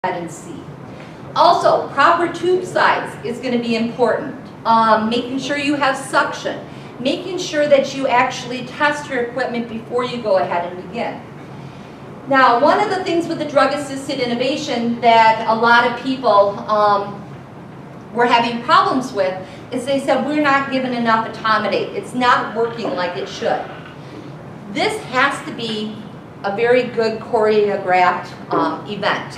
and see. Also, proper tube size is going to be important. Making sure you have suction. Making sure that you actually test your equipment before you go ahead and begin. Now, one of the things with the drug-assisted intubation that a lot of people were having problems with is they said, we're not given enough etomidate. It's not working like it should. This has to be a very good choreographed event.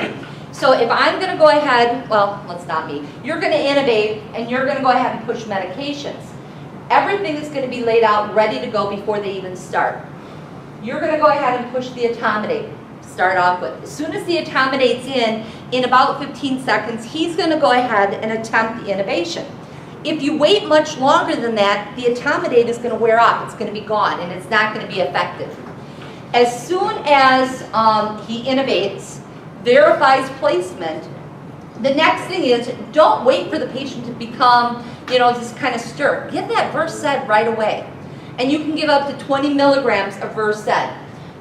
So if I'm going to go ahead, well, that's not me. You're going to intubate and you're going to go ahead and push medications. Everything is going to be laid out ready to go before they even start. You're going to go ahead and push the etomidate to start off with. As soon as the etomidate's in about 15 seconds, he's going to go ahead and attempt the intubation. If you wait much longer than that, the etomidate is going to wear off. It's going to be gone and it's not going to be effective. As soon as he intubates, verifies placement, the next thing is don't wait for the patient to become, just kind of stir. Give that Versed right away. And you can give up to 20 milligrams of Versed.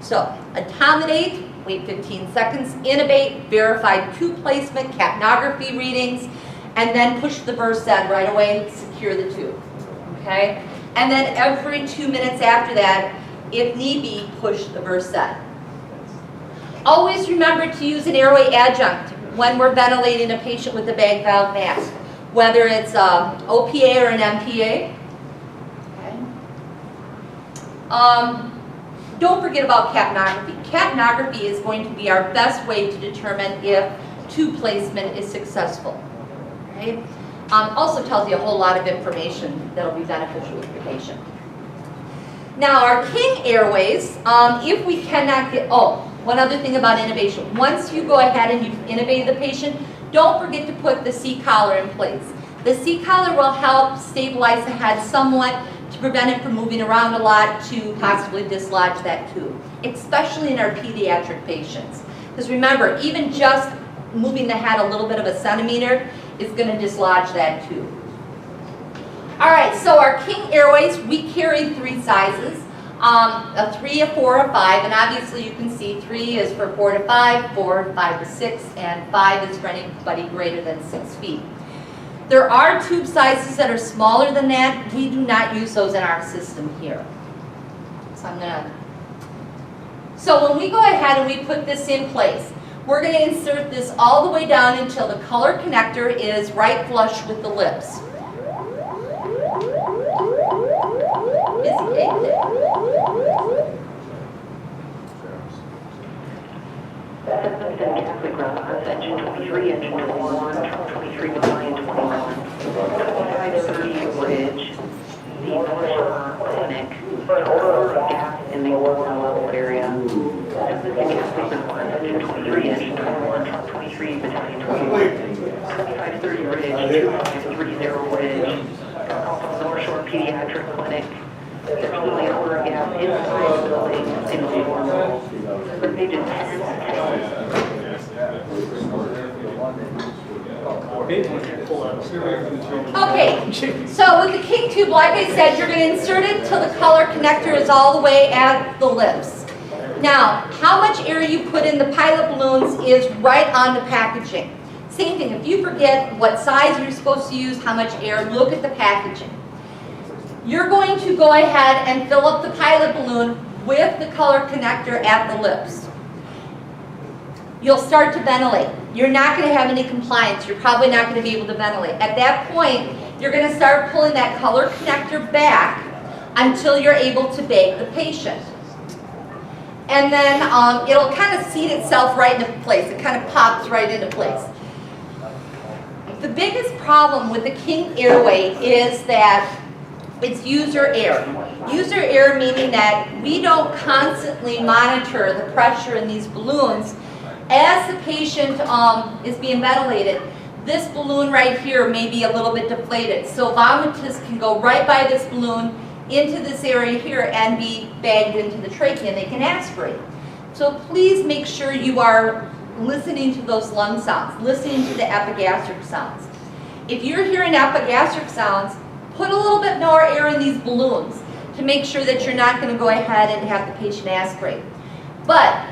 So etomidate, wait 15 seconds, intubate, verify tube placement, capnography readings, and then push the Versed right away and secure the tube. Okay? And then every 2 minutes after that, if need be, push the Versed. Always remember to use an airway adjunct when we're ventilating a patient with a bag valve mask, whether it's OPA or an MPA. Okay. Don't forget about capnography. Capnography is going to be our best way to determine if tube placement is successful. Okay. Also tells you a whole lot of information that will be beneficial with the patient. Now our King Airways, if we cannot get, one other thing about intubation. Once you go ahead and you've intubated the patient, don't forget to put the C-collar in place. The C-collar will help stabilize the head somewhat to prevent it from moving around a lot to possibly dislodge that tube, especially in our pediatric patients. Because remember, even just moving the head a little bit of a centimeter is going to dislodge that tube. All right, so our King Airways, we carry 3 sizes. A 3, a 4, a 5, and obviously you can see 3 is for 4 to 5, 4, 5 to 6, and 5 is for anybody greater than 6 feet. There are tube sizes that are smaller than that. We do not use those in our system here. So when we go ahead and we put this in place, we're going to insert this all the way down until the color connector is right flush with the lips. Engine 23, engine 21, 23 Battalion 21, 2530 Bridge, the North Shore Clinic, gas in the water level area. Engine 23, engine 21, 23 Battalion 21, 2530 Bridge, 2530 Bridge, North Shore Pediatric Clinic. There's really an order of gas inside the building in the water level. Pages 10. Okay, so with the King tube, like I said, you're going to insert it till the color connector is all the way at the lips. Now, how much air you put in the pilot balloons is right on the packaging. Same thing, if you forget what size you're supposed to use, how much air, look at the packaging. You're going to go ahead and fill up the pilot balloon with the color connector at the lips. You'll start to ventilate. You're not going to have any compliance. You're probably not going to be able to ventilate. At that point, you're going to start pulling that color connector back until you're able to bag the patient. And then it'll kind of seat itself right into place. It kind of pops right into place. The biggest problem with the King Airway is that it's user error. User error meaning that we don't constantly monitor the pressure in these balloons. As the patient is being ventilated, this balloon right here may be a little bit deflated. So vomitus can go right by this balloon into this area here and be bagged into the trachea and they can aspirate. So please make sure you are listening to those lung sounds, listening to the epigastric sounds. If you're hearing epigastric sounds, put a little bit more air in these balloons to make sure that you're not going to go ahead and have the patient aspirate. But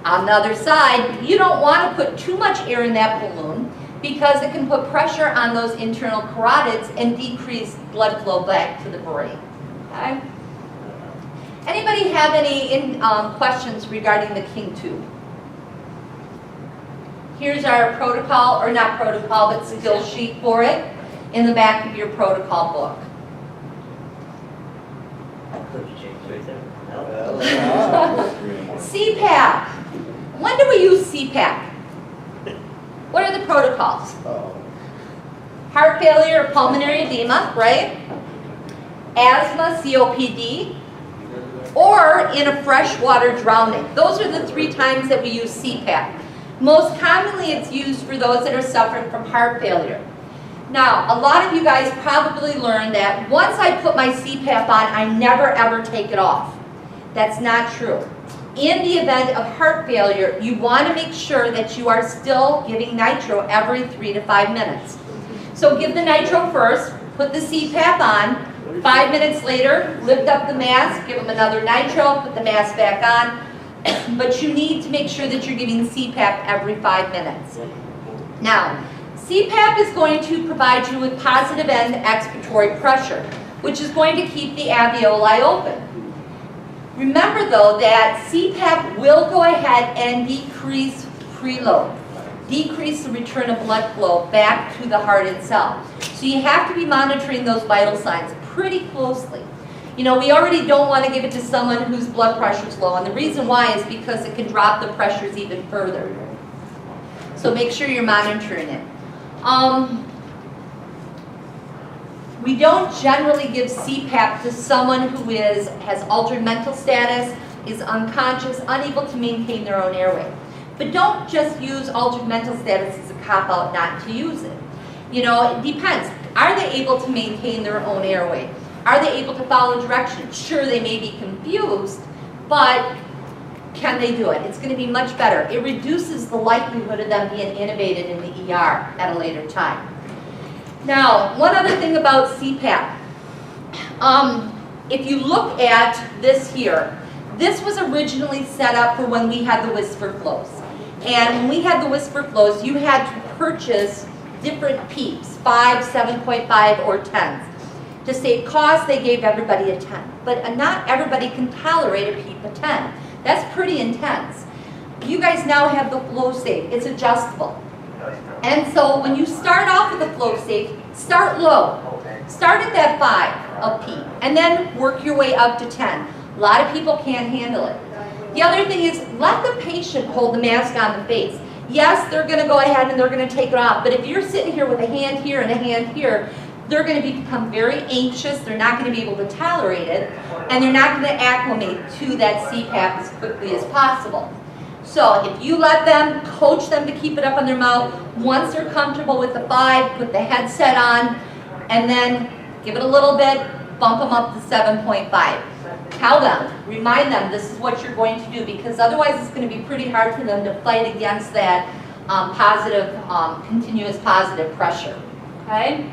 On the other side, you don't want to put too much air in that balloon because it can put pressure on those internal carotids and decrease blood flow back to the brain. Okay? Anybody have any questions regarding the King tube? Here's our protocol, or not protocol, but skill sheet for it in the back of your protocol book. CPAP. When do we use CPAP? What are the protocols? Heart failure or pulmonary edema, right? Asthma, COPD, or in a freshwater drowning. Those are the 3 times that we use CPAP. Most commonly it's used for those that are suffering from heart failure. Now, a lot of you guys probably learned that once I put my CPAP on, I never ever take it off. That's not true. In the event of heart failure, you want to make sure that you are still giving nitro every 3 to 5 minutes. So give the nitro first, put the CPAP on, 5 minutes later, lift up the mask, give them another nitro, put the mask back on. But you need to make sure that you're giving CPAP every 5 minutes. Now, CPAP is going to provide you with positive end expiratory pressure, which is going to keep the alveoli open. Remember though that CPAP will go ahead and decrease preload, decrease the return of blood flow back to the heart itself. So you have to be monitoring those vital signs pretty closely. You know, we already don't want to give it to someone whose blood pressure is low, and the reason why is because it can drop the pressures even further. So make sure you're monitoring it. We don't generally give CPAP to someone who has altered mental status, is unconscious, unable to maintain their own airway. But don't just use altered mental status as a cop-out not to use it. You know, it depends. Are they able to maintain their own airway? Are they able to follow directions? Sure, they may be confused, but can they do it? It's going to be much better. It reduces the likelihood of them being intubated in the ER at a later time. Now, one other thing about CPAP. If you look at this here, this was originally set up for when we had the whisper flows. And when we had the whisper flows, you had to purchase different PEEPs, 5, 7.5, or 10s. To save cost, they gave everybody a 10. But not everybody can tolerate a PEEP of 10. That's pretty intense. You guys now have the FlowSafe. It's adjustable. And so when you start off with the FlowSafe, start low. Start at that 5 of PEEP, and then work your way up to 10. A lot of people can't handle it. The other thing is, let the patient hold the mask on the face. Yes, they're going to go ahead and they're going to take it off, but if you're sitting here with a hand here and a hand here, they're going to become very anxious, they're not going to be able to tolerate it, and they're not going to acclimate to that CPAP as quickly as possible. So if you let them, coach them to keep it up on their mouth, once they're comfortable with the 5, put the headset on, and then give it a little bit, bump them up to 7.5. Tell them, remind them this is what you're going to do, because otherwise it's going to be pretty hard for them to fight against that continuous positive pressure. Okay?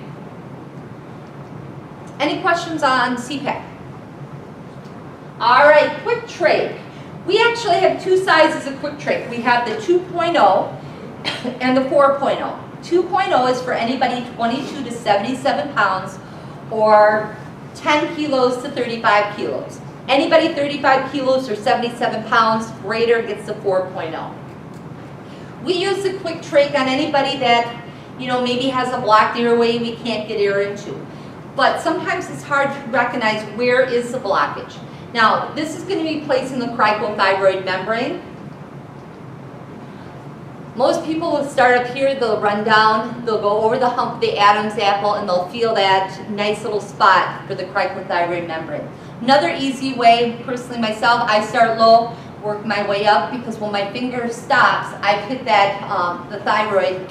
Any questions on CPAP? All right, quick trach. We actually have 2 sizes of quick trach. We have the 2.0 and the 4.0. 2.0 is for anybody 22 to 77 pounds or 10 kilos to 35 kilos. Anybody 35 kilos or 77 pounds greater gets the 4.0. We use the quick trach on anybody that, you know, maybe has a blocked airway we can't get air into. But sometimes it's hard to recognize where is the blockage. Now, this is going to be placed in the cricothyroid membrane. Most people will start up here, they'll run down, they'll go over the hump of the Adam's apple, and they'll feel that nice little spot for the cricothyroid membrane. Another easy way, personally myself, I start low, work my way up, because when my finger stops, I've hit that, the cricothyroid,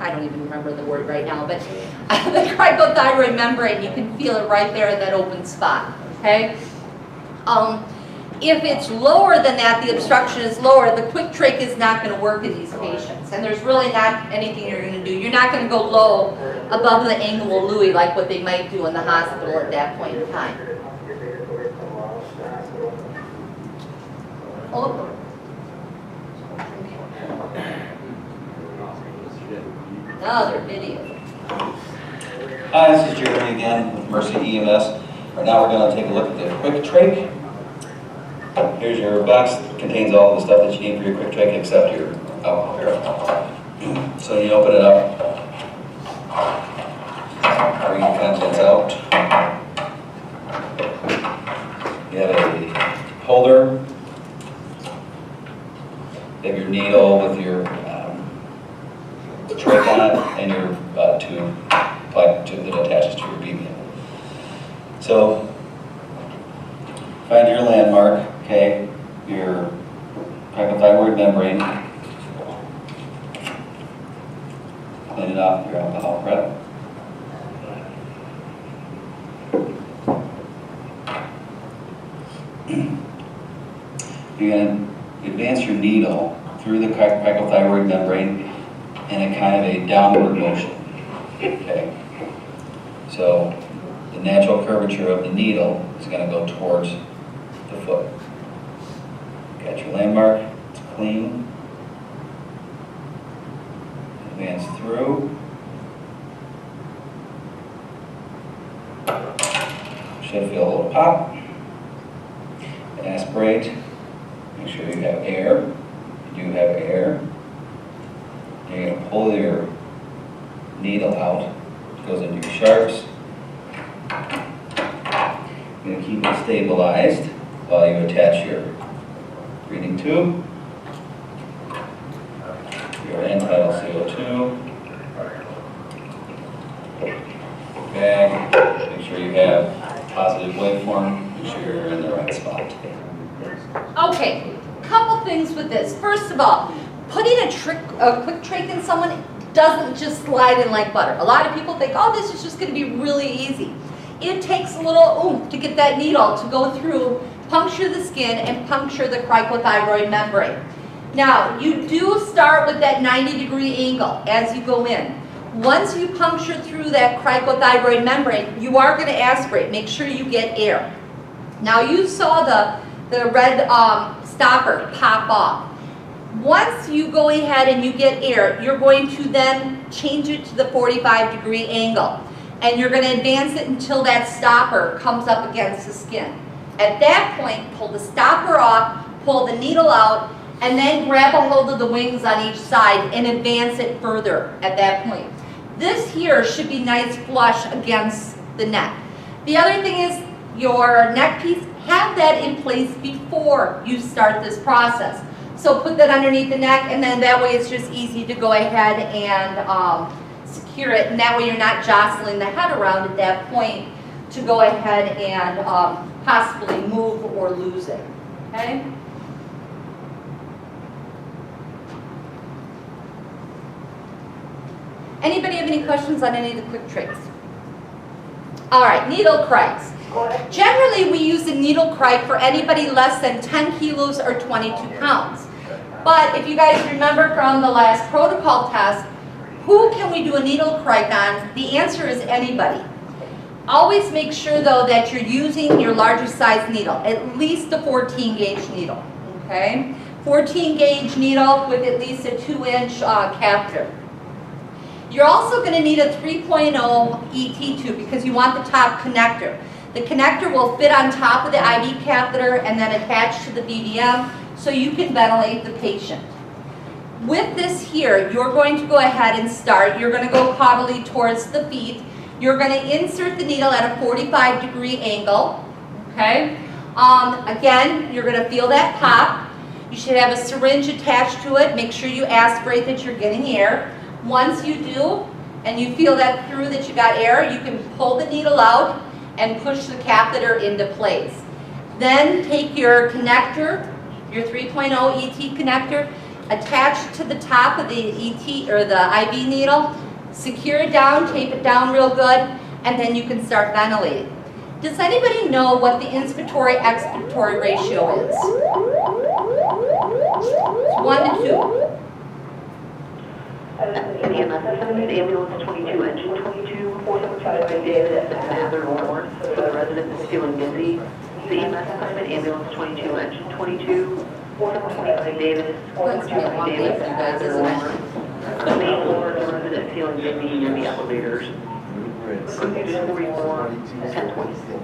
I don't even remember the word right now, but the cricothyroid membrane, you can feel it right there in that open spot, okay? If it's lower than that, the obstruction is lower, the quick trach is not going to work in these patients, and there's really not anything you're going to do. You're not going to go low above the angle of Louis, like what they might do in the hospital at that point in time. Oh. Another video. Hi, this is Jeremy again with Mercy EMS. Right now we're going to take a look at the Quick Trach. Here's your box. It contains all the stuff that you need for your Quick Trach except your alcohol. So you open it up, bring the contents out. You have a holder. You have your needle with your trach on it and your pipe tube that attaches to your BBM. So find your landmark, okay, your cricothyroid membrane. Clean it off with your alcohol prep. You're going to advance your needle through the cricothyroid membrane in a kind of a downward motion. Okay. So the natural curvature of the needle is going to go towards the foot. Got your landmark, it's clean. Advance through. Should feel a little pop. Aspirate. Make sure you have air. You do have air. You're going to pull your needle out. It goes into your sharps. You're going to keep it stabilized while you attach your breathing tube, your end-tidal CO2, bag. Make sure you have positive waveform. Make sure you're in the right spot. Okay, couple things with this. First of all, putting a Quick Trach in someone doesn't just slide in like butter. A lot of people think, oh, this is just going to be really easy. It takes a little oomph to get that needle to go through, puncture the skin, and puncture the cricothyroid membrane. Now, you do start with that 90-degree angle as you go in. Once you puncture through that cricothyroid membrane, you are going to aspirate. Make sure you get air. Now, you saw the red stopper pop off. Once you go ahead and you get air, you're going to then change it to the 45-degree angle. And you're going to advance it until that stopper comes up against the skin. At that point, pull the stopper off, pull the needle out, and then grab a hold of the wings on each side and advance it further at that point. This here should be nice flush against the neck. The other thing is your neck piece, have that in place before you start this process. So put that underneath the neck, and then that way it's just easy to go ahead and secure it, and that way you're not jostling the head around at that point to go ahead and possibly move or lose it, okay? Anybody have any questions on any of the Quick Trachs? All right, needle crics. Generally, we use a needle cric for anybody less than 10 kilos or 22 pounds. But if you guys remember from the last protocol test, who can we do a needle cric on? The answer is anybody. Always make sure, though, that you're using your larger size needle, at least a 14-gauge needle, okay? 14-gauge needle with at least a 2-inch catheter. You're also going to need a 3.0 ET tube because you want the top connector. The connector will fit on top of the IV catheter and then attach to the BDM so you can ventilate the patient. With this here, you're going to go ahead and start. You're going to go caudally towards the feet. You're going to insert the needle at a 45-degree angle, okay? Again, you're going to feel that pop. You should have a syringe attached to it. Make sure you aspirate that you're getting air. Once you do, and you feel that through that you got air, you can pull the needle out and push the catheter into place. Then take your connector, your 3.0 ET connector, attach it to the top of the ET or the IV needle, secure it down, tape it down real good, and then you can start ventilating. Does anybody know what the inspiratory-expiratory ratio is? It's 1 to 2. EMS assignment, ambulance 22, engine 22, 475 David, Mather Lawrence, for the resident that's feeling dizzy. The EMS assignment, ambulance 22, engine 22, 475 David, That's gonna be a long day for you guys, isn't it? The main floor, the resident feeling dizzy near the elevators. Cookies 44, 1026.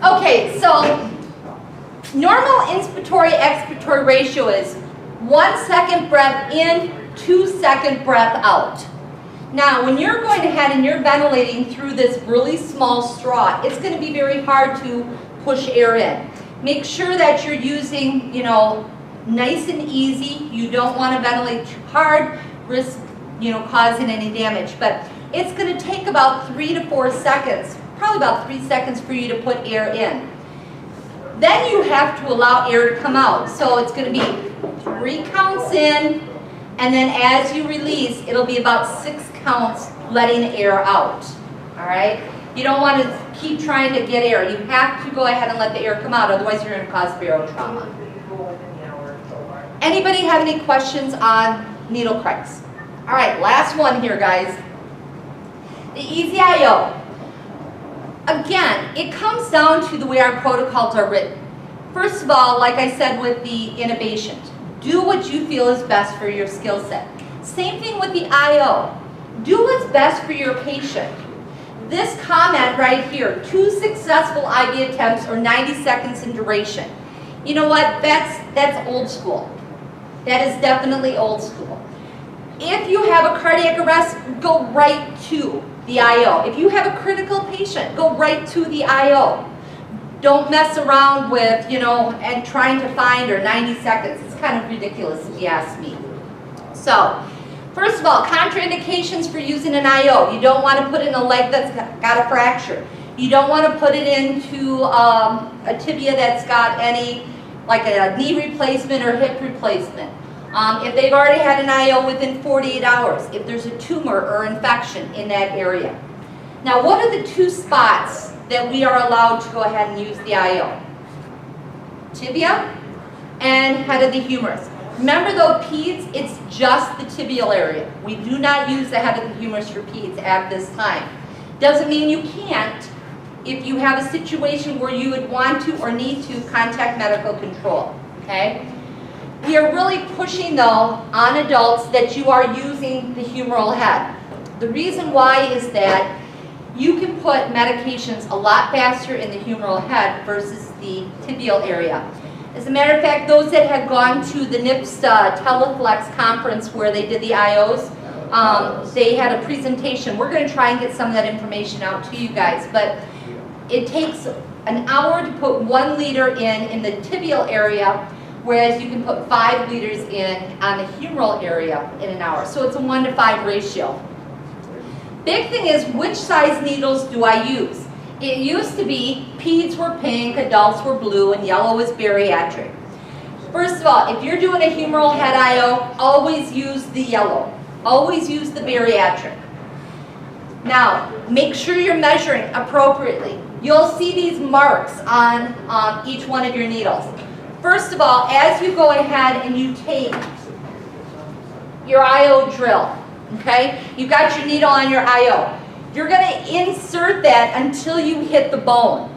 Okay, so normal inspiratory expiratory ratio is 1 second breath in, 2 second breath out. Now, when you're going ahead and you're ventilating through this really small straw, it's going to be very hard to push air in. Make sure that you're using, nice and easy. You don't want to ventilate too hard, risk, causing any damage. But it's going to take about 3 to 4 seconds, probably about 3 seconds for you to put air in. Then you have to allow air to come out. So it's going to be 3 counts in, and then as you release, it'll be about 6 counts letting air out. All right? You don't want to keep trying to get air. You have to go ahead and let the air come out, otherwise you're going to cause barotrauma. Anybody have any questions on needle cracks? All right, last one here, guys. The EZ-IO. Again, it comes down to the way our protocols are written. First of all, like I said with the intubation, do what you feel is best for your skill set. Same thing with the IO. Do what's best for your patient. This comment right here, 2 successful IV attempts or 90 seconds in duration. You know what? That's old school. That is definitely old school. If you have a cardiac arrest, go right to the IO. If you have a critical patient, go right to the IO. Don't mess around with, and trying to find her 90 seconds. It's kind of ridiculous if you ask me. So, first of all, contraindications for using an IO. You don't want to put in a leg that's got a fracture. You don't want to put it into a tibia that's got any, like a knee replacement or hip replacement. If they've already had an IO within 48 hours, if there's a tumor or infection in that area. Now, what are the 2 spots that we are allowed to go ahead and use the IO? Tibia and head of the humerus. Remember though, peds, it's just the tibial area. We do not use the head of the humerus for peds at this time. Doesn't mean you can't. If you have a situation where you would want to or need to contact medical control, okay? We are really pushing though on adults that you are using the humeral head. The reason why is that you can put medications a lot faster in the humeral head versus the tibial area. As a matter of fact, those that have gone to the NIPS Teleflex conference where they did the IOs, they had a presentation. We're going to try and get some of that information out to you guys, but it takes an hour to put 1 liter in the tibial area, whereas you can put 5 liters in on the humeral area in an hour. So it's a 1 to 5 ratio. Big thing is, which size needles do I use? It used to be peds were pink, adults were blue, and yellow was bariatric. First of all, if you're doing a humeral head IO, always use the yellow. Always use the bariatric. Now, make sure you're measuring appropriately. You'll see these marks on each one of your needles. First of all, as you go ahead and you take your IO drill, okay? You've got your needle on your IO. You're going to insert that until you hit the bone.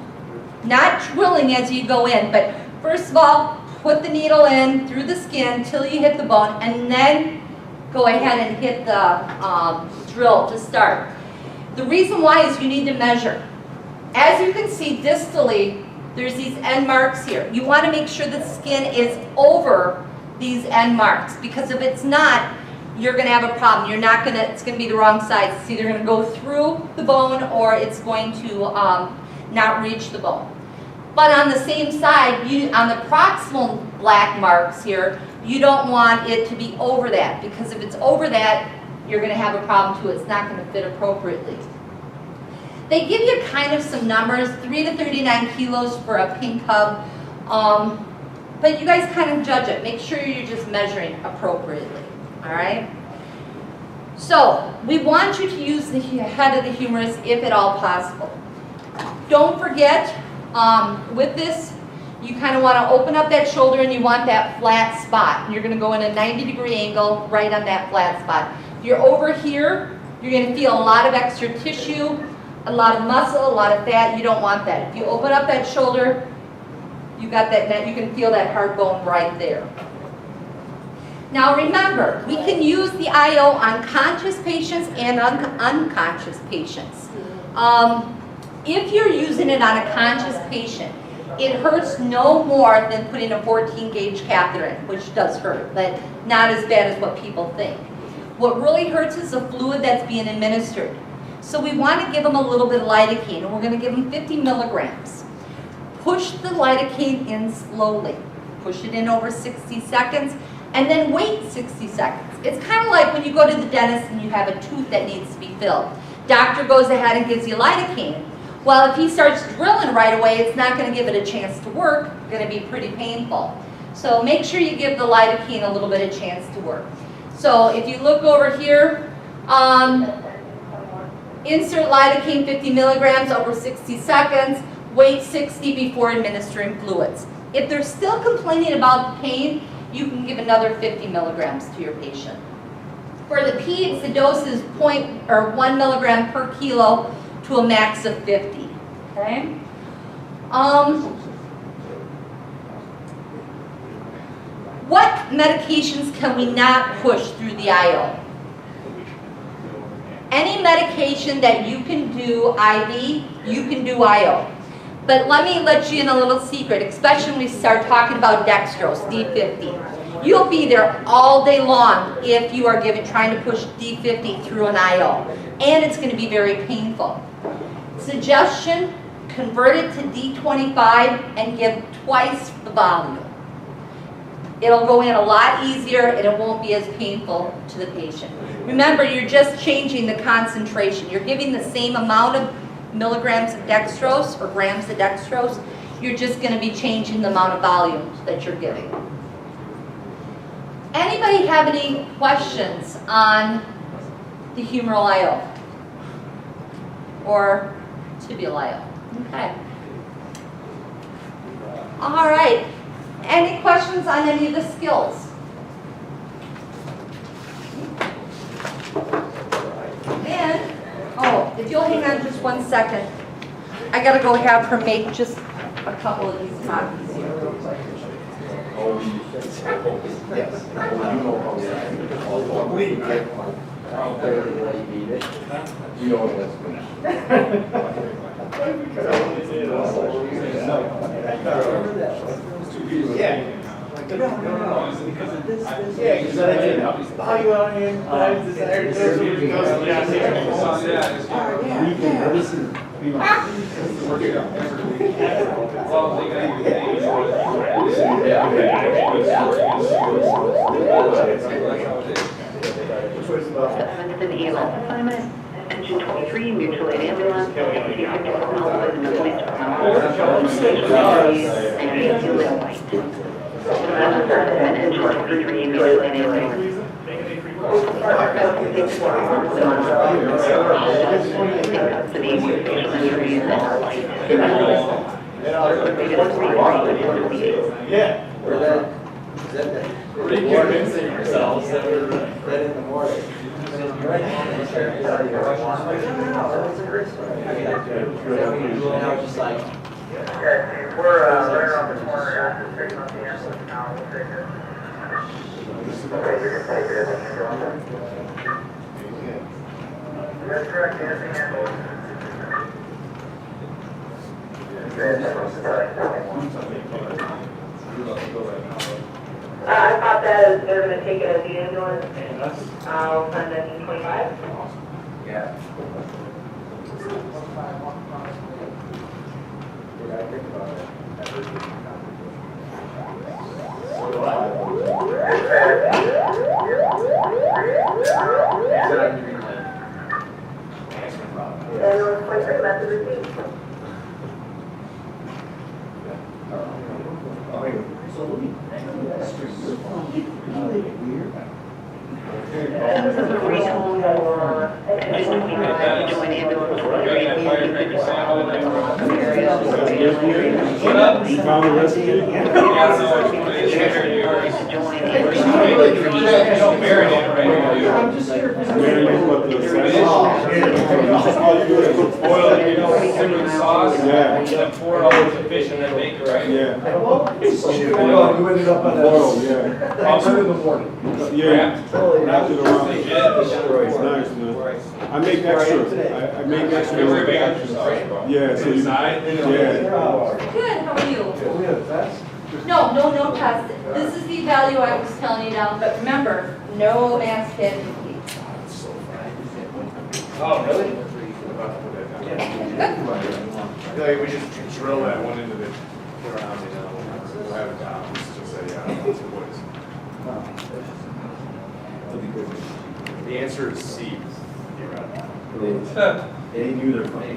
Not drilling as you go in, but first of all, put the needle in through the skin until you hit the bone, and then go ahead and hit the drill to start. The reason why is you need to measure. As you can see distally, there's these end marks here. You want to make sure the skin is over these end marks, because if it's not, you're going to have a problem. It's going to be the wrong size. It's either going to go through the bone or it's going to not reach the bone. But on the same side, on the proximal black marks here, you don't want it to be over that, because if it's over that, you're going to have a problem too. It's not going to fit appropriately. They give you kind of some numbers, 3 to 39 kilos for a pink cub, but you guys kind of judge it. Make sure you're just measuring appropriately, all right? So, we want you to use the head of the humerus if at all possible. Don't forget, with this, You kind of want to open up that shoulder and you want that flat spot. And you're going to go in a 90-degree angle right on that flat spot. If you're over here, you're going to feel a lot of extra tissue, a lot of muscle, a lot of fat. You don't want that. If you open up that shoulder, you got that, you can feel that hard bone right there. Now remember, we can use the IO on conscious patients and on unconscious patients. If you're using it on a conscious patient, it hurts no more than putting a 14-gauge catheter in, which does hurt, but not as bad as what people think. What really hurts is the fluid that's being administered. So we want to give them a little bit of lidocaine, and we're going to give them 50 milligrams. Push the lidocaine in slowly. Push it in over 60 seconds, and then wait 60 seconds. It's kind of like when you go to the dentist and you have a tooth that needs to be filled. Doctor goes ahead and gives you lidocaine. Well, if he starts drilling right away, it's not going to give it a chance to work. It's going to be pretty painful. So make sure you give the lidocaine a little bit of chance to work. So if you look over here, insert lidocaine 50 milligrams over 60 seconds, wait 60 before administering fluids. If they're still complaining about the pain, you can give another 50 milligrams to your patient. For the peds, the dose is 1 milligram per kilo to a max of 50. Okay? What medications can we not push through the IO? Any medication that you can do IV, you can do IO. But let me let you in a little secret, especially when we start talking about dextrose, D50. You'll be there all day long if you are trying to push D50 through an IO. And it's going to be very painful. Suggestion, convert it to D25 and give twice the volume. It'll go in a lot easier and it won't be as painful to the patient. Remember, you're just changing the concentration. You're giving the same amount of milligrams of dextrose or grams of dextrose. You're just going to be changing the amount of volume that you're giving. Anybody have any questions on the humeral IO or tibial IO? Okay. All right. Any questions on any of the skills? And, if you'll hang on just 1 second, I gotta go have her make just a couple of these copies here real quick. Evanston EMS assignment, engine 23, mutual aid ambulance, C-54 Alpha in the police department, and Julia White. And engine 23, mutual aid ambulance. Custody with facial injuries and our light. Yeah. Reconvincing yourselves that we're dead in the morning. We're right around the corner here, just taking on the ambulance now, we'll take it. Okay, you can take it. That's correct, Anthony. I thought that they're going to take it as the ambulance and then 25. Yeah. Ambulance 26, that's the receipt. This is a rezone for District 25 to join ambulance 23. What up? You found the recipe? Yeah, so it's shared yours. Don't bury it right now. Marinate what the Boil it, you know, simmer the sauce. Yeah. And then pour it all over the fish and then bake it, right? Yeah. You ended up on Boiled, yeah. Also in the morning. Yeah. Wrapped it around. Legit. It's nice, man. I make extra. I make Remember big extra extra. sauce, bro. Yeah, so you, Inside? yeah. Good, how are you? We have tests? No test. This is the value I was telling you now, but remember, no mask and feet. Oh, really? Good. I feel like we just drill that one into the ground, you know, we'll have it down, it's just say, yeah, it's boys. The answer is C. They knew their company.